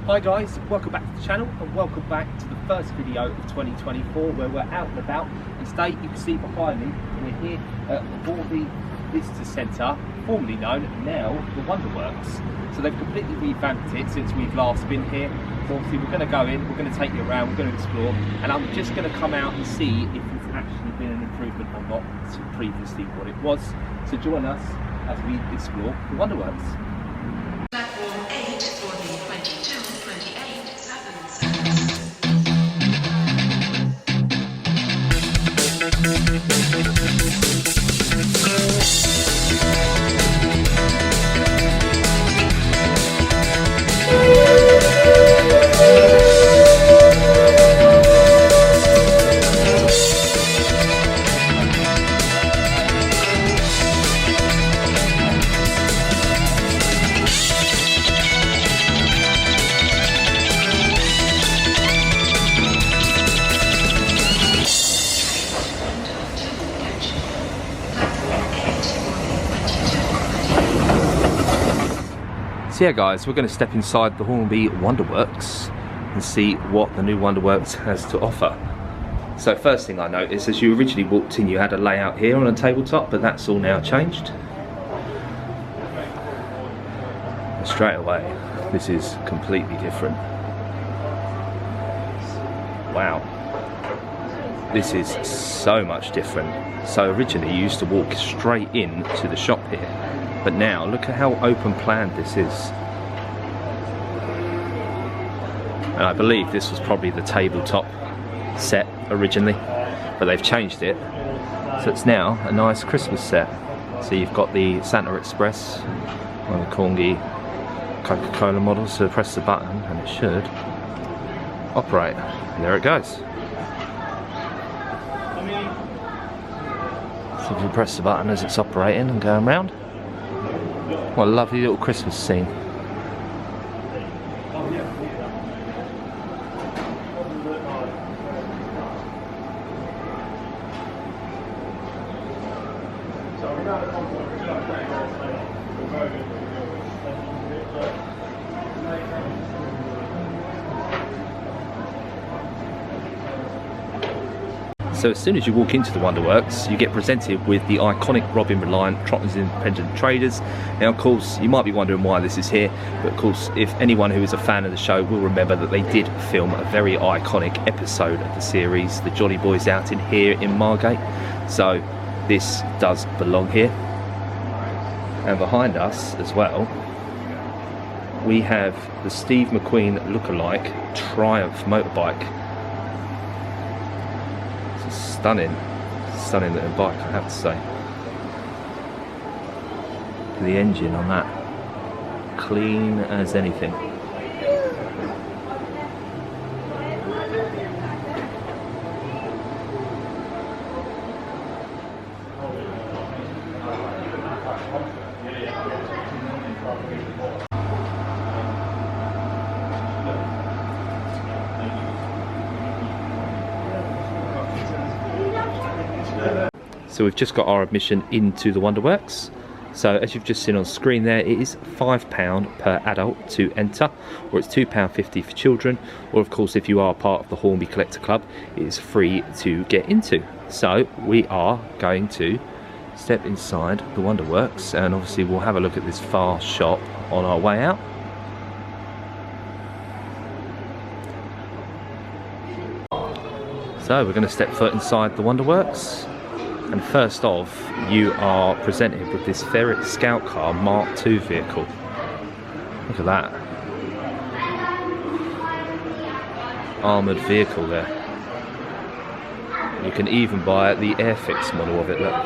Hi guys, welcome back to the channel and welcome back to the first video of 2024 where we're out and about. And today you can see behind me we're here at the Hornby Visitor Centre, formerly known now the Wonderworks. So they've completely revamped it since we've last been here. So obviously we're going to go in, we're going to take you around, we're going to explore, and I'm just going to come out and see if it's actually been an improvement or not to previously what it was. So join us as we explore the Wonderworks. Platform 8 for the 22-28 Southern So yeah guys, we're going to step inside the Hornby Wonderworks and see what the new Wonderworks has to offer. So first thing I noticed, as you originally walked in you had a layout here on a tabletop, but that's all now changed. And straight away, this is completely different. Wow. This is so much different. So originally you used to walk straight in to the shop here. But now, look at how open planned this is. And I believe this was probably the tabletop set originally, but they've changed it. So it's now a nice Christmas set. So you've got the Santa Express, one of the Corgi Coca-Cola models, so press the button and it should operate. And there it goes. So if you press the button as it's operating and going round. What a lovely little Christmas scene. So as soon as you walk into the Wonderworks, you get presented with the iconic Robin Reliant Trotton's Independent Traders. Now of course, you might be wondering why this is here, but of course, if anyone who is a fan of the show will remember that they did film a very iconic episode of the series, the Jolly Boys Outing here in Margate. So this does belong here. And behind us as well, we have the Steve McQueen lookalike Triumph motorbike. Stunning little bike, I have to say. The engine on that, clean as anything. So we've just got our admission into the Wonderworks. So as you've just seen on screen there, it is £5 per adult to enter, or it's £2.50 for children, or of course if you are part of the Hornby Collector Club, it is free to get into. So we are going to step inside the Wonderworks, and obviously we'll have a look at this fast shop on our way out. So we're going to step foot inside the Wonderworks. And first off, you are presented with this Ferret Scout Car Mark II vehicle. Look at that. Armoured vehicle there. You can even buy the Airfix model of it, look.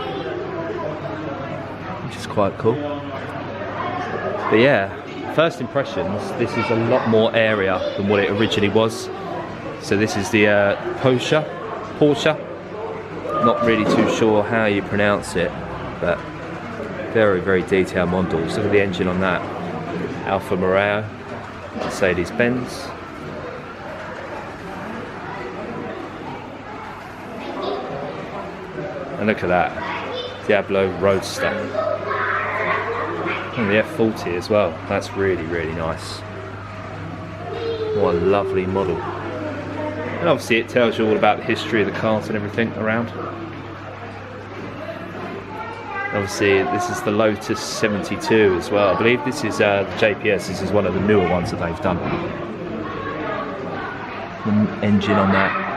Which is quite cool. But yeah, first impressions, this is a lot more area than what it originally was. So this is the Porsche. Not really too sure how you pronounce it, but very, very detailed models. Look at the engine on that. Alfa Romeo, Mercedes-Benz. And look at that, Diablo Roadster. And the F40 as well, that's really, really nice. What a lovely model. And obviously it tells you all about the history of the cars and everything around. Obviously this is the Lotus 72 as well. I believe this is the JPS, this is one of the newer ones that they've done. The engine on that.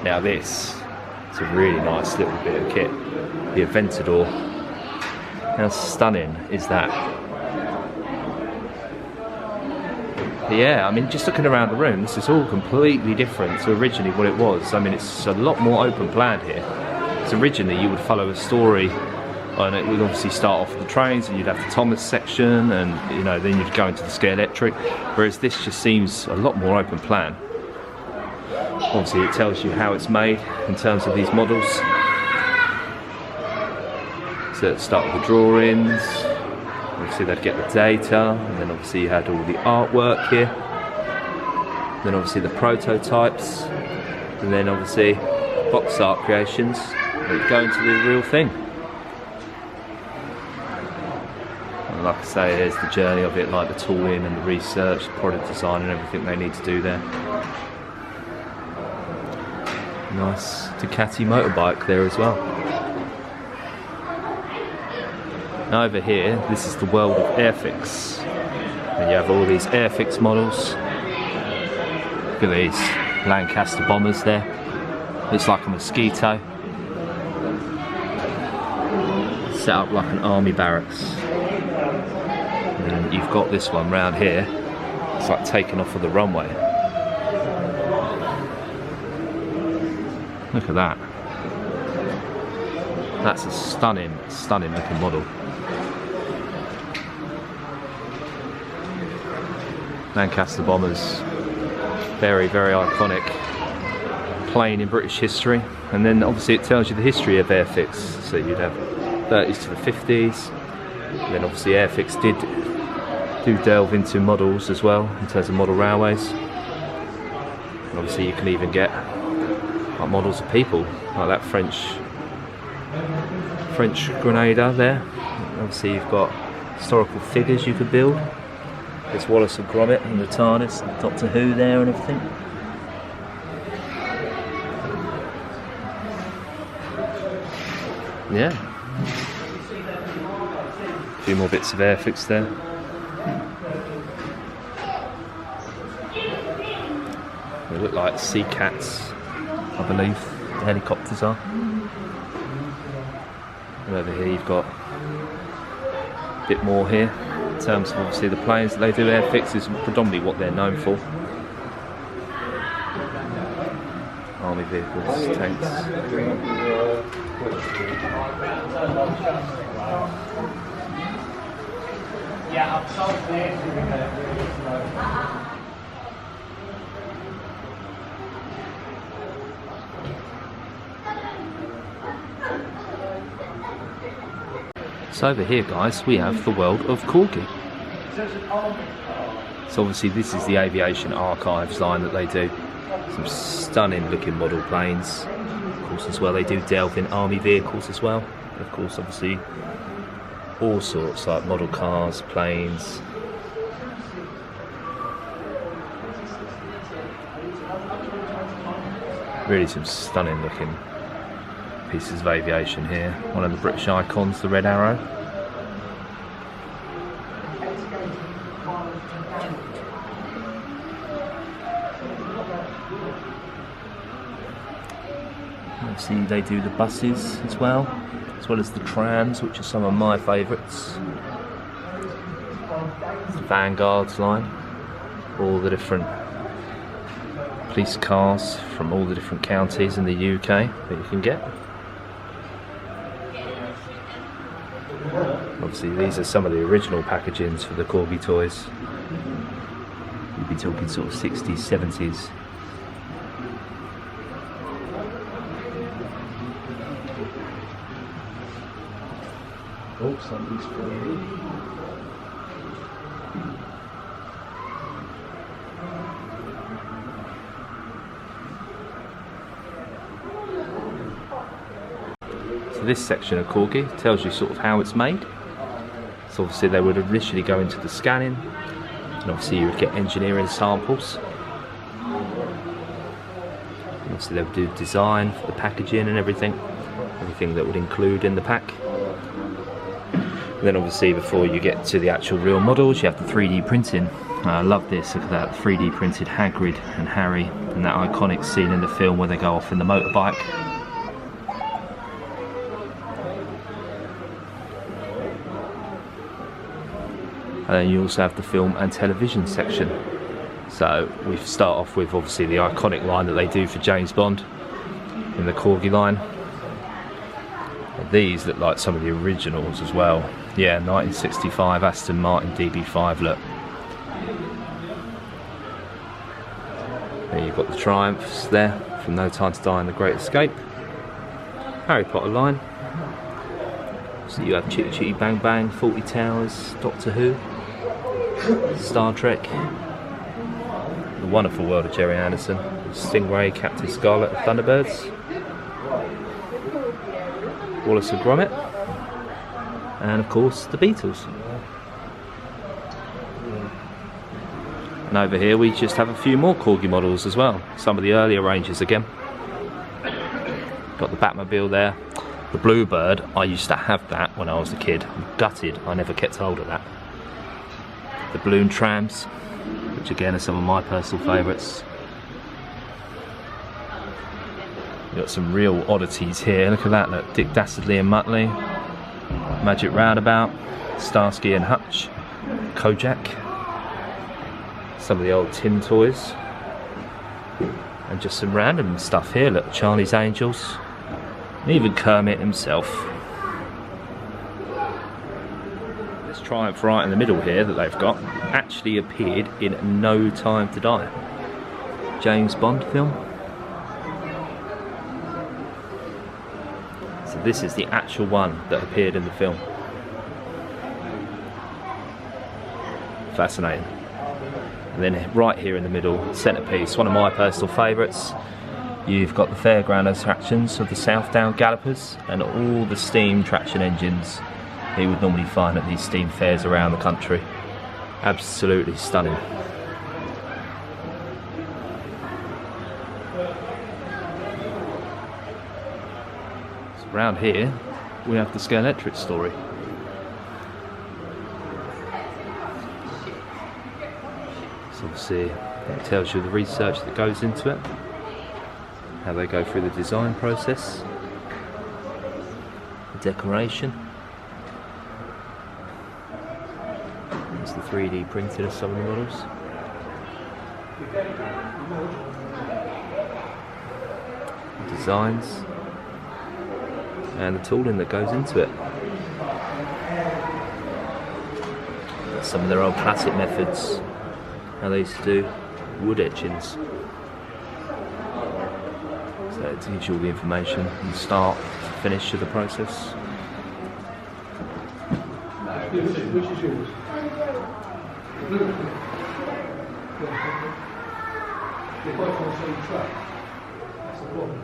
Now this is a really nice little bit of kit. The Aventador. How stunning is that? But yeah, I mean, just looking around the room, this is all completely different to originally what it was. I mean, it's a lot more open plan here. So originally you would follow a story, and it would obviously start off with the trains, and you'd have the Thomas section, and you know, then you'd go into the Scalextric. Whereas this just seems a lot more open plan. Obviously it tells you how it's made in terms of these models. So let's start with the drawings. Obviously they'd get the data, and then obviously you had all the artwork here. Then obviously the prototypes, and then obviously box art creations that go into the real thing. And like I say, there's the journey of it, like the tooling and the research, the product design and everything they need to do there. Nice Ducati motorbike there as well. Now over here, this is the world of Airfix. And you have all these Airfix models. Look at these Lancaster bombers there. Looks like a mosquito. Set up like an army barracks. And you've got this one round here. It's like taken off of the runway. Look at that. That's a stunning, stunning looking model. Lancaster bombers, very, very iconic plane in British history. And then obviously it tells you the history of Airfix. So you'd have 30s to the 50s. And then obviously Airfix do delve into models as well, in terms of model railways. And obviously you can even get like models of people, like that French Grenadier there. Obviously you've got historical figures you could build. There's Wallace and Gromit and the TARDIS, and Doctor Who there and everything. Yeah. A few more bits of Airfix there. They look like sea cats, I believe the helicopters are. And over here you've got a bit more here. In terms of obviously the planes that they do Airfix is predominantly what they're known for. Army vehicles, tanks. So over here guys, we have the world of Corgi. So obviously this is the aviation archives line that they do. Some stunning looking model planes. Of course as well they do delve in army vehicles as well. Of course obviously all sorts like model cars, planes. Really some stunning looking pieces of aviation here. One of the British icons, the Red Arrow. Obviously they do the buses as well as the trams, which are some of my favourites. The Vanguard's line, all the different police cars from all the different counties in the UK that you can get. Obviously these are some of the original packagings for the Corgi toys. You'd be talking sort of 60s, 70s. Oh, somebody's falling. So this section of Corgi tells you sort of how it's made. So obviously they would initially go into the scanning, and obviously you would get engineering samples. And obviously they would do design for the packaging and everything that would include in the pack. And then obviously before you get to the actual real models, you have the 3D printing. I love this, look at that 3D printed Hagrid and Harry, and that iconic scene in the film where they go off in the motorbike. And then you also have the film and television section. So we start off with obviously the iconic line that they do for James Bond in the Corgi line. And these look like some of the originals as well. Yeah, 1965 Aston Martin DB5 look. Then you've got the Triumphs there from No Time to Die and The Great Escape. Harry Potter line. So you have Chitty Chitty Bang Bang, 40 Towers, Doctor Who, Star Trek, The Wonderful World of Gerry Anderson, Stingray, Captain Scarlet, Thunderbirds, Wallace and Gromit, and of course the Beatles. And over here we just have a few more Corgi models as well, some of the earlier ranges again. Got the Batmobile there. The Bluebird, I used to have that when I was a kid. I'm gutted I never kept hold of that. The balloon trams, which again are some of my personal favourites. We've got some real oddities here. Look at that, look. Dick Dastardly and Muttley, Magic Roundabout, Starsky and Hutch, Kojak, some of the old tin toys, and just some random stuff here. Look, Charlie's Angels, and even Kermit himself. This Triumph right in the middle here that they've got actually appeared in No Time to Die, James Bond film. So this is the actual one that appeared in the film. Fascinating. And then right here in the middle, centrepiece, one of my personal favourites. You've got the fairground attractions of the South Down Gallopers and all the steam traction engines you would normally find at these steam fairs around the country. Absolutely stunning. So around here we have the Scalextric story. So obviously it tells you the research that goes into it, how they go through the design process, the decoration. There's the 3D printed of some of the models. The designs and the tooling that goes into it. Some of their old classic methods, how they used to do wood etchings. So it gives you all the information from the start to finish of the process. Which is yours? They're both on the same track. That's the problem.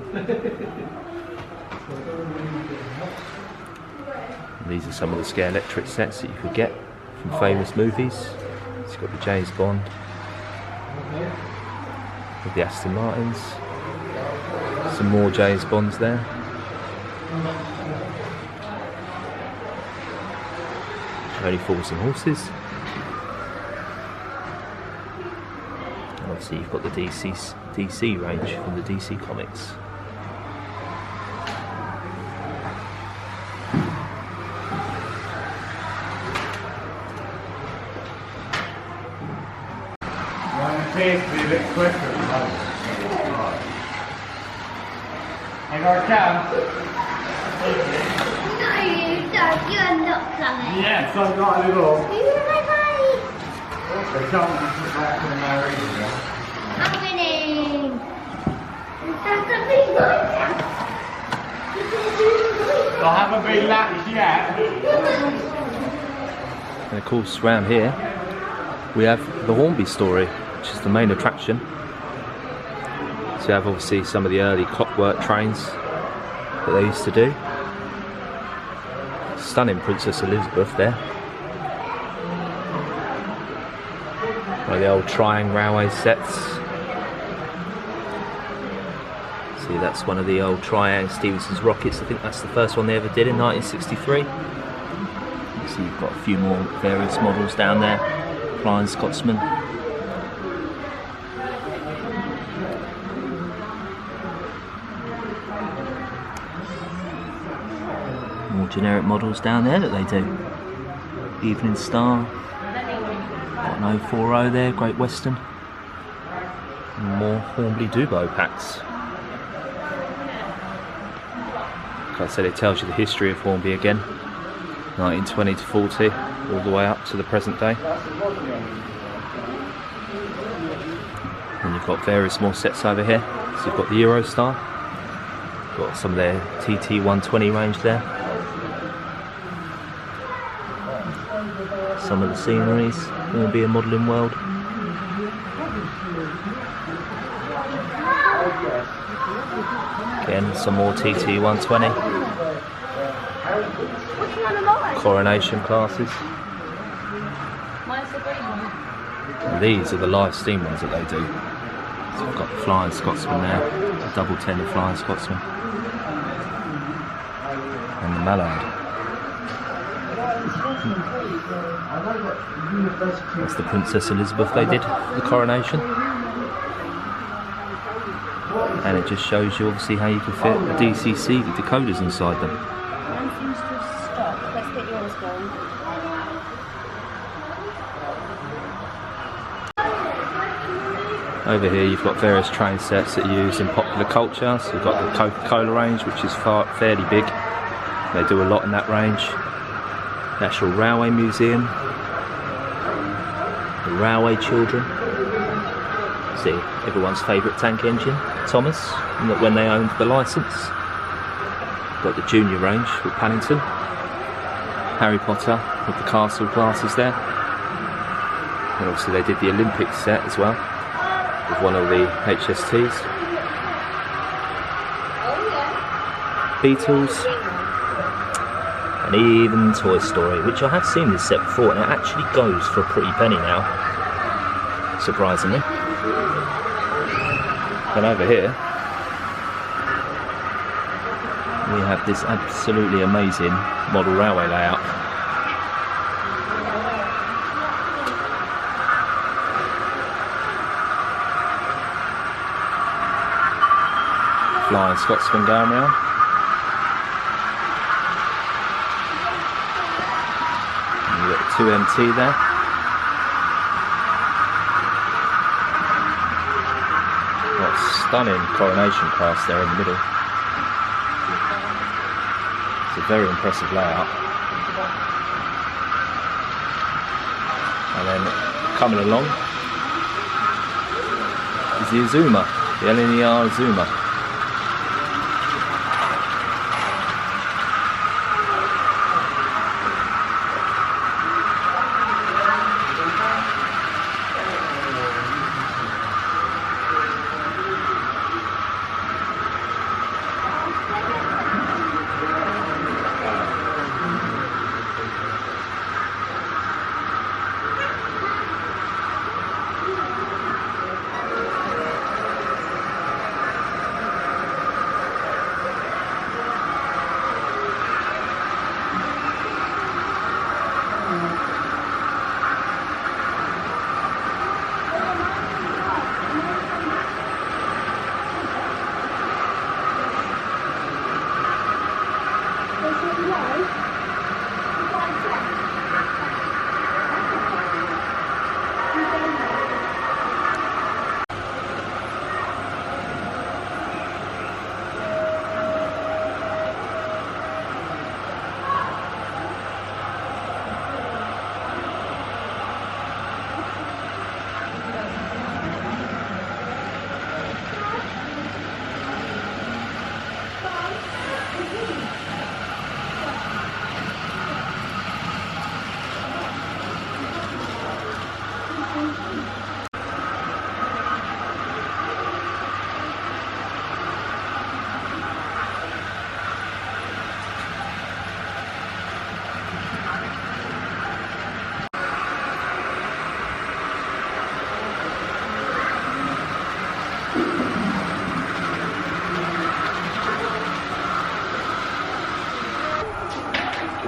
And these are some of the Scalextric sets that you could get from famous movies. It's got the James Bond with the Aston Martins. Some more James Bonds there. Only Fools and Horses. And obviously you've got the DC range from the DC comics. Appears to be a bit quicker at the moment. Hang on, Cam. No, you don't. You're not coming. Yes, I've got a little. You're my buddy. They can't be put back in there either. I'm winning. That's a big one. I haven't been latched yet. And of course around here we have the Hornby story, which is the main attraction. So you have obviously some of the early clockwork trains that they used to do. Stunning Princess Elizabeth there, One of the old Triang railway sets. See, that's one of the old Triang Stephenson's rockets. I think that's the first one they ever did in 1963. So you've got a few more various models down there. Flying Scotsman. More generic models down there that they do. Evening Star. Got an 040 there, Great Western. And more Hornby Dubo packs. Like I said, it tells you the history of Hornby again. 1920 to 40, all the way up to the present day. And you've got various more sets over here. So you've got the Eurostar. Got some of their TT120 range there. Some of the sceneries, Hornby and modelling world. Again, some more TT120. Coronation classes. And these are the live steam ones that they do. So we've got the Flying Scotsman there, the double tender Flying Scotsman. And the Mallard. That's the Princess Elizabeth they did for the coronation. And it just shows you obviously how you can fit the DCC decoders inside them. Mine seems to have stopped. Let's get yours going. Over here you've got various train sets that you use in popular culture. So you've got the Coca-Cola range, which is fairly big. They do a lot in that range. National Railway Museum. The Railway Children. See, everyone's favourite tank engine, Thomas, when they owned the licence. Got the junior range with Paddington. Harry Potter with the castle classes there. And obviously they did the Olympic set as well, with one of the HSTs. Beatles. And even Toy Story, which I have seen this set before, and it actually goes for a pretty penny now, surprisingly. And over here we have this absolutely amazing model railway layout. Flying Scotsman going round. And you've got the 2MT there. Got a stunning coronation class there in the middle. It's a very impressive layout. And then coming along is the Azuma, the LNER Azuma.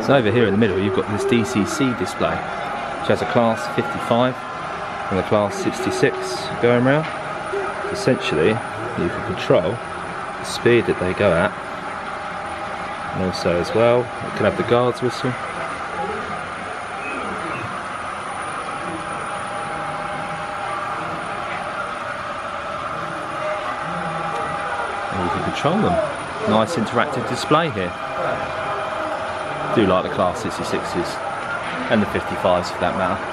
So over here in the middle you've got this DCC display, which has a class 55 and a class 66 going around. Essentially you can control the speed that they go at, and also as well it can have the guard's whistle. And you can control them. Nice interactive display here. Do like the class 66s and the 55s for that matter.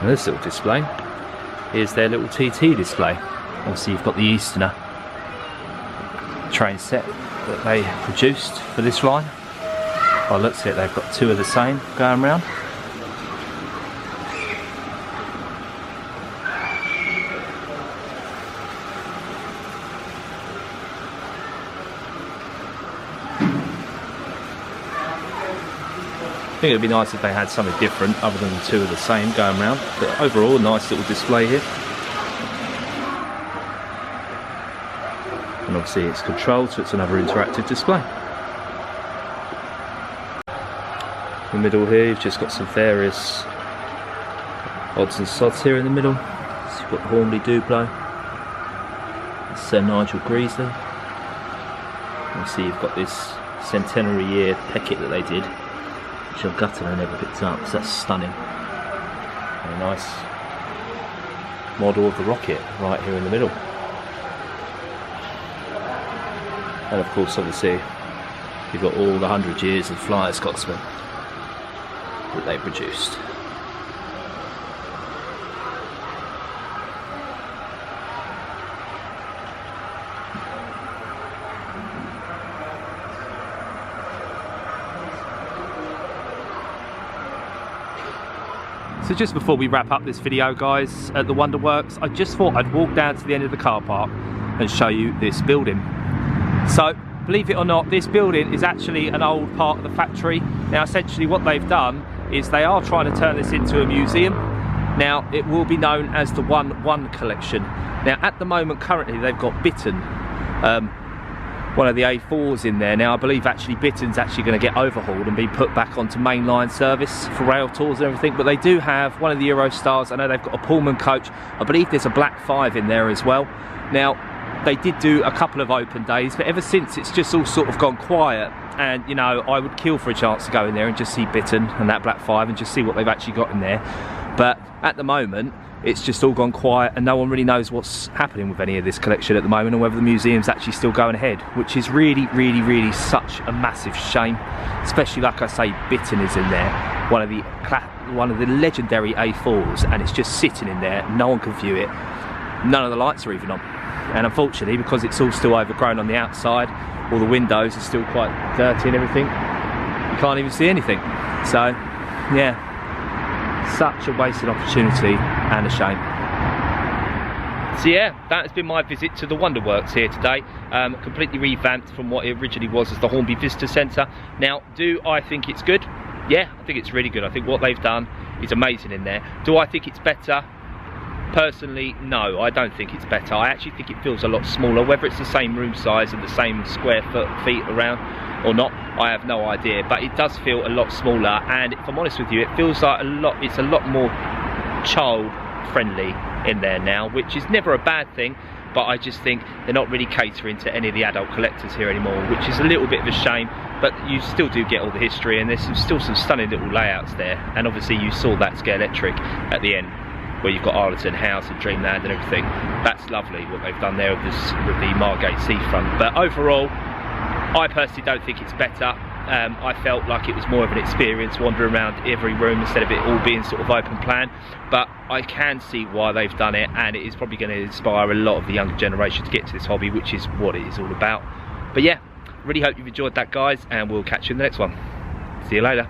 And this little display is their little TT display. Obviously you've got the Easterner train set that they produced for this line. By the looks of it, they've got two of the same going around. I think it would be nice if they had something different other than the two of the same going around, but overall a nice little display here. And obviously it's controlled, so it's another interactive display. In the middle here you've just got some various odds and sods here in the middle. So you've got the Hornby Duplo, Sir Nigel Greasley. Obviously you've got this centenary year Peckett that they did, which I've gutted and never picked up, so that's stunning. And a nice model of the rocket right here in the middle. And of course, obviously, you've got all the 100 years of Flyer Scotsman that they produced. So just before we wrap up this video guys, at the Wonderworks, I just thought I'd walk down to the end of the car park and show you this building. So, believe it or not, this building is actually an old part of the factory. Now essentially what they've done is they are trying to turn this into a museum. Now it will be known as the 1-1 collection. Now at the moment currently they've got Bittern, one of the A4s in there. Now I believe actually Bittern's actually going to get overhauled and be put back onto mainline service for rail tours and everything, but they do have one of the Eurostars. I know they've got a Pullman coach. I believe there's a Black 5 in there as well. Now they did do a couple of open days, but ever since it's just all sort of gone quiet, and you know, I would kill for a chance to go in there and just see Bittern and that Black 5 and just see what they've actually got in there. But at the moment it's just all gone quiet and no one really knows what's happening with any of this collection at the moment, and whether the museum's actually still going ahead, which is really such a massive shame. Especially, like I say, Bittern is in there, one of the legendary A4s, and it's just sitting in there, no one can view it, none of the lights are even on. And unfortunately, because it's all still overgrown on the outside, all the windows are still quite dirty and everything, you can't even see anything. So yeah, such a wasted opportunity and a shame. So yeah, that has been my visit to the Wonderworks here today. Completely revamped from what it originally was as the Hornby Visitor Centre. Now, do I think it's good? Yeah, I think it's really good. I think what they've done is amazing in there. Do I think it's better? Personally, no, I don't think it's better. I actually think it feels a lot smaller. Whether it's the same room size and the same square feet around or not, I have no idea, but it does feel a lot smaller, and if I'm honest with you, it feels like it's a lot more child friendly in there now, which is never a bad thing, but I just think they're not really catering to any of the adult collectors here anymore, which is a little bit of a shame. But you still do get all the history, and there's still some stunning little layouts there, and obviously you saw that Scalextric at the end where you've got Arlington House and Dreamland and everything. That's lovely what they've done there with the Margate seafront. But overall, I personally don't think it's better. I felt like it was more of an experience wandering around every room instead of it all being sort of open plan, but I can see why they've done it, and it is probably going to inspire a lot of the younger generation to get to this hobby, which is what it is all about. But yeah, really hope you've enjoyed that, guys, and we'll catch you in the next one. See you later.